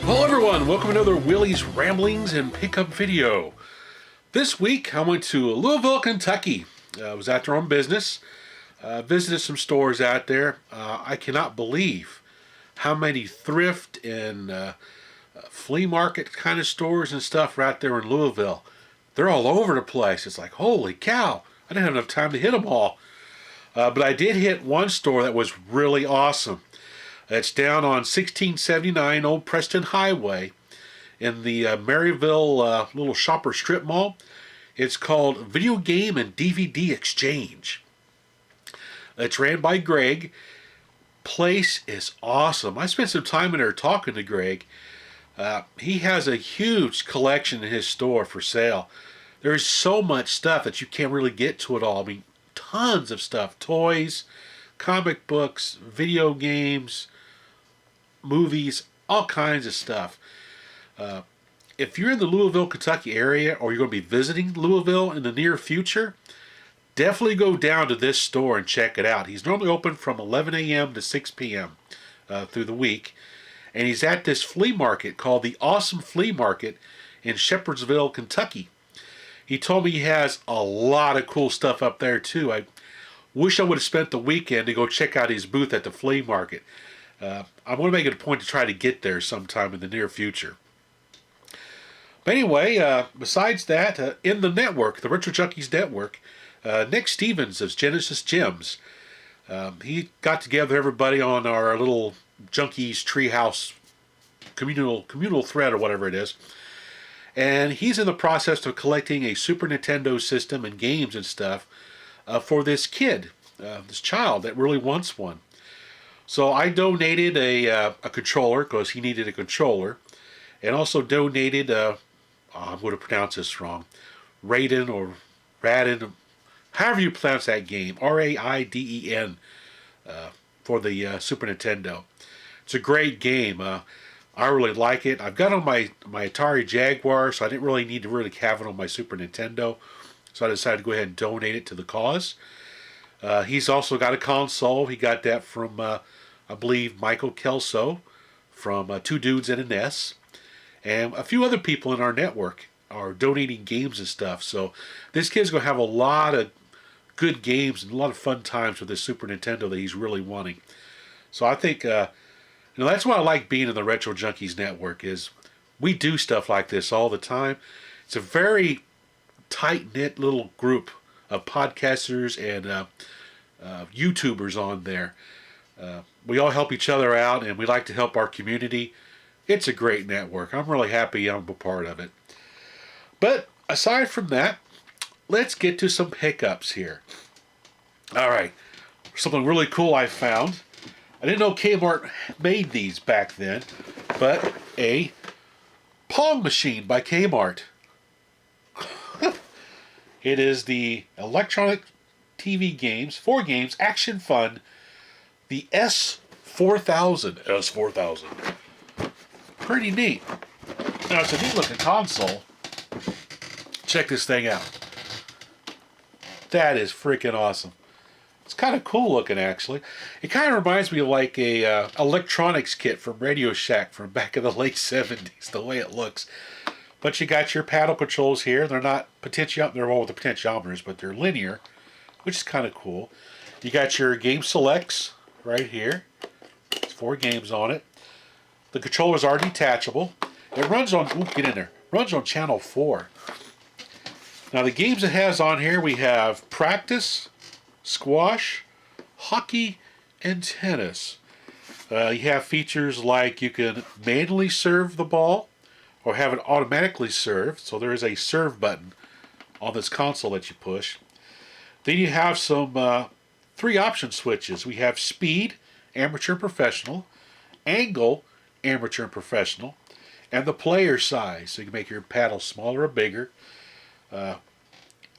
Hello everyone, welcome to another Willie's Ramblings and Pickup video. This week I went to Louisville, Kentucky. I was out there on business, visited some stores out there. I cannot believe how many thrift and flea market kind of stores and stuff right there in Louisville. They're all over the place. It's like, holy cow, I didn't have enough time to hit them all. But I did hit one store that was really awesome. It's down on 1679 Old Preston Highway in the Maryville little shopper strip mall. It's called Video Game and DVD Exchange. It's ran by Greg. Place is awesome. I spent some time in there talking to Greg. He has a huge collection in his store for sale. There's so much stuff that you can't really get to it all. I mean, tons of stuff. Toys, comic books, video games, movies, all kinds of stuff. If you're in the Louisville, Kentucky area, or you're going to be visiting Louisville in the near future, definitely go down to this store and check it out. He's normally open from 11 a.m. to 6 p.m. Through the week. And he's at this flea market called the Awesome Flea Market in Shepherdsville, Kentucky. He told me he has a lot of cool stuff up there too. I wish I would have spent the weekend to go check out his booth at the flea market. I want to make it a point to try to get there sometime in the near future. But anyway, besides that, in the network, the Retro Junkies network, Nick Stevens of Genesis Gems, he got together everybody on our little Junkies Treehouse communal thread or whatever it is. And he's in the process of collecting a Super Nintendo system and games and stuff for this kid, this child that really wants one. So I donated a controller because he needed a controller, and also donated I'm going to pronounce this wrong, Raiden or Radin, however you pronounce that game, R-A-I-D-E-N, for the Super Nintendo. It's a great game. I really like it. I've got it on my Atari Jaguar, so I didn't really need to really have it on my Super Nintendo. So I decided to go ahead and donate it to the cause. He's also got a console. He got that from, I believe, Michael Kelso from Two Dudes and a NES. And a few other people in our network are donating games and stuff. So this kid's going to have a lot of good games and a lot of fun times with this Super Nintendo that he's really wanting. So I think, that's why I like being in the Retro Junkies network, is we do stuff like this all the time. It's a very tight-knit little group of podcasters and YouTubers on there. We all help each other out, and we like to help our community. It's a great network. I'm really happy I'm a part of it. But aside from that, let's get to some pickups here. All right, something really cool I found. I didn't know Kmart made these back then, but a Pong machine by Kmart. It is the electronic TV games, 4 games, action fun, the S4000. S4000. Pretty neat. Now, it's a neat looking console. Check this thing out. That is freaking awesome. It's kind of cool looking, actually. It kind of reminds me of like a electronics kit from Radio Shack from back in the late 70s, the way it looks. But you got your paddle controls here. They're not they're all with the potentiometers, but they're linear, which is kind of cool. You got your game selects right here. There's 4 games on it. The controllers are detachable. It runs on, get in there, runs on channel 4. Now the games it has on here, we have practice, squash, hockey, and tennis. You have features like you can manually serve the ball or have it automatically served. So there is a serve button on this console that you push. Then you have some 3 option switches. We have speed, amateur and professional, angle, amateur and professional, and the player size. So you can make your paddle smaller or bigger.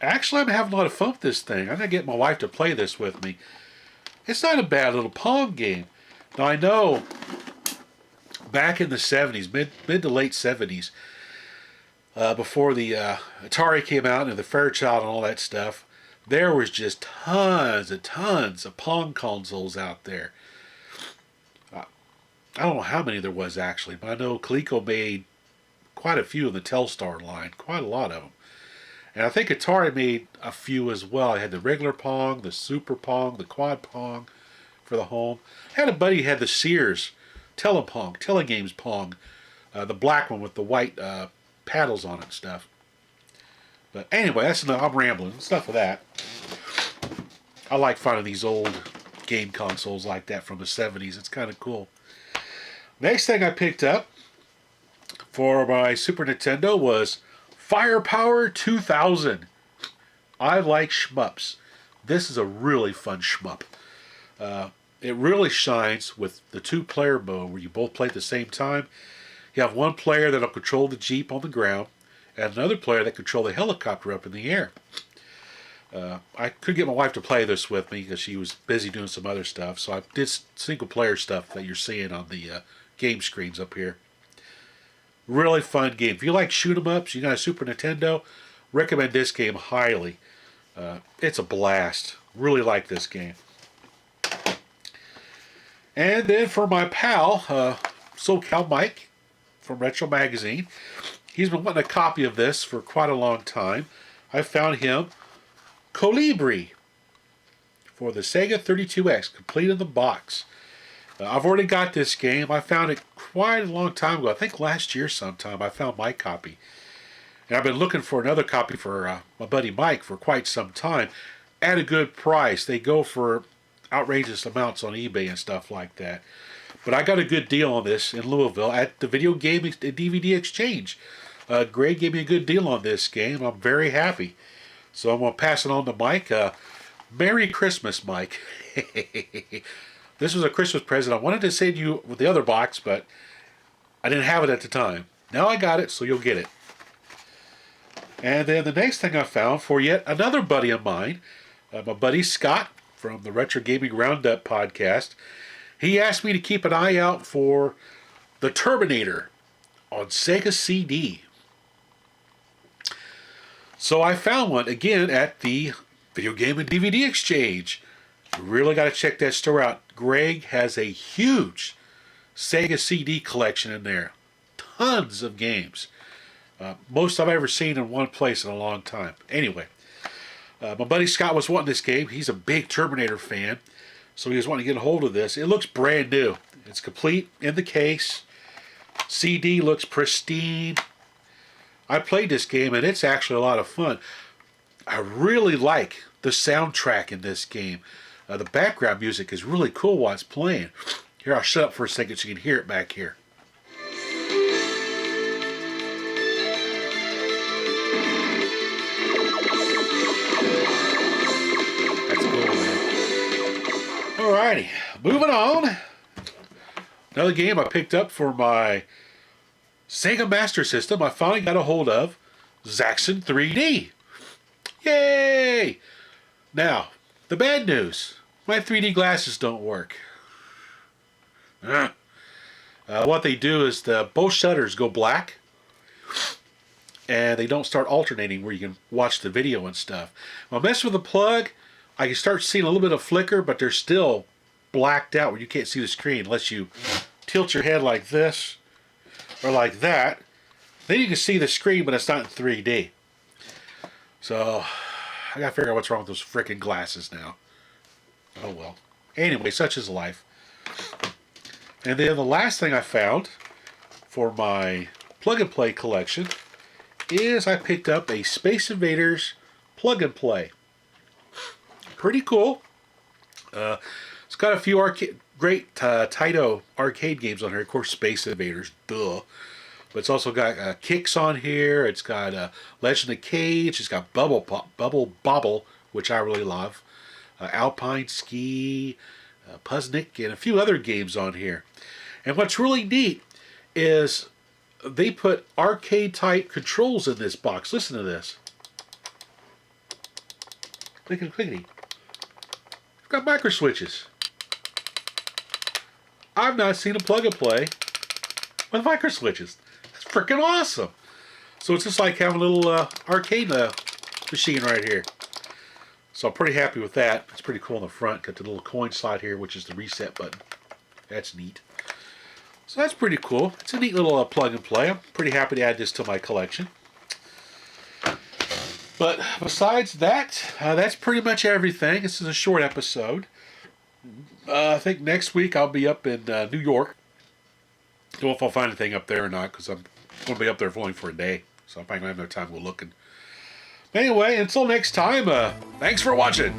Actually, I'm having a lot of fun with this thing. I'm going to get my wife to play this with me. It's not a bad little Pong game. Now, I know back in the 70s, mid to late 70s, before the Atari came out and the Fairchild and all that stuff, there was just tons and tons of Pong consoles out there. I don't know how many there was actually, but I know Coleco made quite a few in the Telstar line, quite a lot of them. And I think Atari made a few as well. I had the regular Pong, the Super Pong, the Quad Pong for the home. I had a buddy who had the Sears Telepong, Telegames Pong, the black one with the white paddles on it and stuff. But anyway, that's enough. I'm rambling. It's enough of that. I like finding these old game consoles like that from the 70s. It's kind of cool. Next thing I picked up for my Super Nintendo was Firepower 2000. I like shmups. This is a really fun shmup. It really shines with the two-player mode where you both play at the same time. You have one player that'll control the Jeep on the ground and another player that control the helicopter up in the air. I couldn't get my wife to play this with me because she was busy doing some other stuff, so I did single-player stuff that you're seeing on the game screens up here. Really fun game. If you like shoot 'em ups, you got a Super Nintendo, recommend this game highly. It's a blast. Really like this game. And then for my pal, SoCal Mike from Retro Magazine, he's been wanting a copy of this for quite a long time. I found him Colibri for the Sega 32X, complete in the box. I've already got this game. I found it quite a long time ago. I think last year sometime I found my copy. And I've been looking for another copy for my buddy Mike for quite some time at a good price. They go for outrageous amounts on eBay and stuff like that. But I got a good deal on this in Louisville at the Video Game DVD Exchange. Greg gave me a good deal on this game. I'm very happy. So I'm going to pass it on to Mike. Merry Christmas, Mike. This was a Christmas present. I wanted to send you with the other box, but I didn't have it at the time. Now I got it, so you'll get it. And then the next thing I found for yet another buddy of mine, my buddy Scott from the Retro Gaming Roundup podcast, he asked me to keep an eye out for the Terminator on Sega CD. So I found one again at the Video Game and DVD Exchange. You really got to check that store out. Greg has a huge Sega CD collection in there. Tons of games. Most I've ever seen in one place in a long time. Anyway, my buddy Scott was wanting this game. He's a big Terminator fan, so he was wanting to get a hold of this. It looks brand new. It's complete in the case. CD looks pristine. I played this game, and it's actually a lot of fun. I really like the soundtrack in this game. The background music is really cool while it's playing. Here, I'll shut up for a second so you can hear it back here. That's cool, man. Alrighty, moving on. Another game I picked up for my Sega Master System. I finally got a hold of Zaxxon 3D. Yay! Now, the bad news. My 3D glasses don't work. What they do is both shutters go black, and they don't start alternating where you can watch the video and stuff. When I mess with the plug, I can start seeing a little bit of flicker, but they're still blacked out where you can't see the screen unless you tilt your head like this or like that. Then you can see the screen, but it's not in 3D. So I gotta figure out what's wrong with those freaking glasses now. Oh well. Anyway, such is life. And then the last thing I found for my plug and play collection is I picked up a Space Invaders plug and play. Pretty cool. It's got a few great Taito arcade games on here. Of course, Space Invaders, duh. But it's also got Kicks on here. It's got Legend of Cage. It's got Bubble Bobble, which I really love. Alpine Ski, Puznik, and a few other games on here. And what's really neat is they put arcade-type controls in this box. Listen to this. Clickety, clickety. It's got micro switches. I've not seen a plug-and-play with micro switches. That's freaking awesome. So it's just like having a little arcade machine right here. So I'm pretty happy with that. It's pretty cool on the front. Got the little coin slot here, which is the reset button. That's neat. So that's pretty cool. It's a neat little plug and play. I'm pretty happy to add this to my collection. But besides that, that's pretty much everything. This is a short episode. I think next week I'll be up in New York. Don't know if I'll find anything up there or not, because I'm going to be up there only for a day. So I'm probably going to have no time to go looking. But anyway, until next time, thanks for watching.